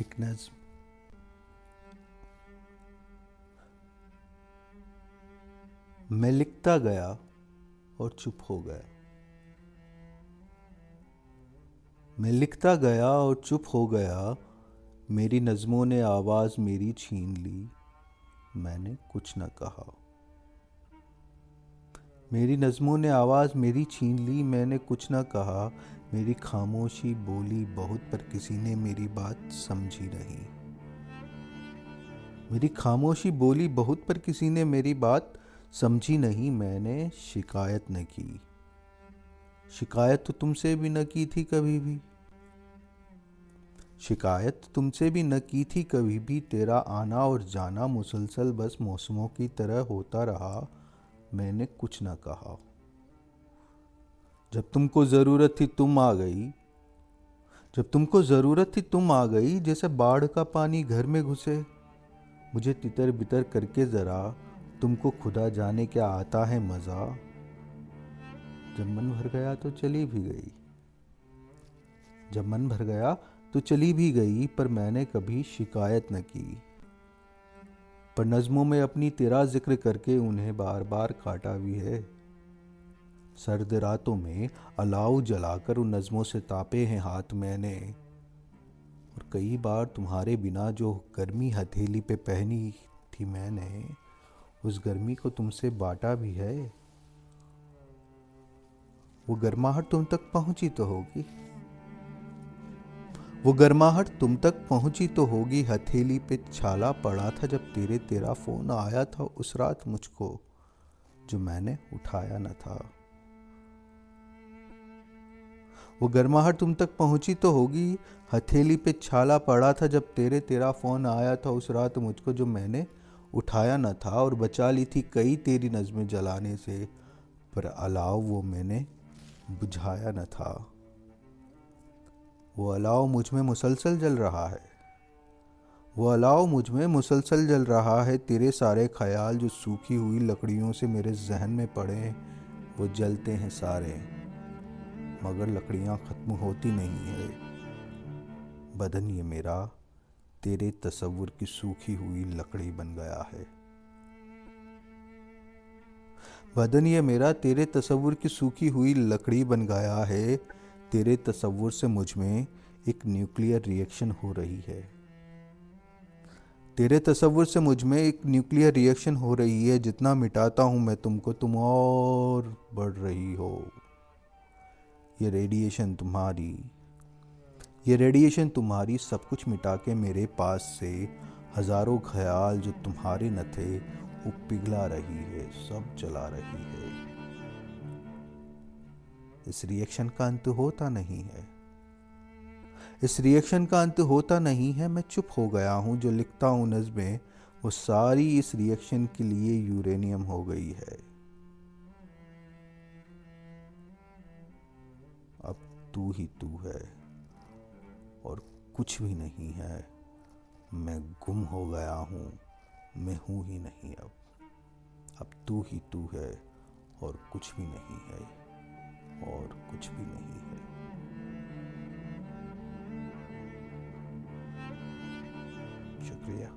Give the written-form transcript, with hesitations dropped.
एक नज्म। मैं लिखता गया और चुप हो गया। मैं लिखता गया और चुप हो गया। मेरी नज़मों ने आवाज़ मेरी छीन ली। मैंने कुछ न कहा। मेरी नज़मों ने आवाज़ मेरी छीन ली। मैंने कुछ न कहा। मेरी खामोशी बोली बहुत पर किसी ने मेरी बात समझी नहीं। मेरी खामोशी बोली बहुत पर किसी ने मेरी बात समझी नहीं। मैंने शिकायत न की। शिकायत तो तुमसे भी न की थी कभी भी। शिकायत तुमसे भी न की थी कभी भी। तेरा आना और जाना मुसलसल बस मौसमों की तरह होता रहा। मैंने कुछ न कहा। जब तुमको ज़रूरत थी तुम आ गई। जब तुमको ज़रूरत थी तुम आ गई। जैसे बाढ़ का पानी घर में घुसे। मुझे तितर बितर करके ज़रा तुमको खुदा जाने क्या आता है मज़ा। जब मन भर गया तो चली भी गई। जब मन भर गया तो चली भी गई। पर मैंने कभी शिकायत न की। पर नज़मों में अपनी तेरा जिक्र करके उन्हें बार बार काटा भी है। सर्द रातों में अलाव जलाकर उन नज़मों से तापे हैं हाथ मैंने। और कई बार तुम्हारे बिना जो गर्मी हथेली पे पहनी थी मैंने, उस गर्मी को तुमसे बांटा भी है। वो गर्माहट तुम तक पहुंची तो होगी। वो गर्माहट तुम तक पहुंची तो होगी। हथेली पे छाला पड़ा था जब तेरा फोन आया था उस रात मुझको, जो मैंने उठाया न था। वो गर्माहट तुम तक पहुंची तो होगी। हथेली पे छाला पड़ा था जब तेरा फोन आया था उस रात मुझको, जो मैंने उठाया न था। और बचा ली थी कई तेरी नज़में जलाने से, पर अलाव वो मैंने बुझाया न था। वो अलाव मुझ में मुसलसल जल रहा है। वो अलाव मुझ में मुसलसल जल रहा है। तेरे सारे ख्याल जो सूखी हुई लकड़ियों से मेरे जहन में पड़े हैं, वो जलते हैं सारे, मगर लकड़ियां ख़त्म होती नहीं है। बदन ये मेरा तेरे तसव्वुर की सूखी हुई लकड़ी बन गया है। बदन ये मेरा तेरे तसव्वुर की सूखी हुई लकड़ी बन गया है। तेरे तसव्वुर से मुझ में एक न्यूक्लियर रिएक्शन हो रही है। तेरे तसव्वुर से मुझ में एक न्यूक्लियर रिएक्शन हो रही है। जितना मिटाता हूँ मैं तुमको, तुम और बढ़ रही हो। ये रेडिएशन तुम्हारी ये रेडिएशन तुम्हारी सब कुछ मिटा के मेरे पास से हजारों ख्याल जो तुम्हारे न थे, वो पिघला रही है, सब जला रही है। इस रिएक्शन का अंत होता नहीं है। इस रिएक्शन का अंत होता नहीं है। मैं चुप हो गया हूँ। जो लिखता हूँ नज़में, वो सारी इस रिएक्शन के लिए यूरेनियम हो गई है। अब तू ही तू है और कुछ भी नहीं है। मैं गुम हो गया हूँ, मैं हूँ ही नहीं अब तू ही तू है और कुछ भी नहीं है, और कुछ भी नहीं है। शुक्रिया।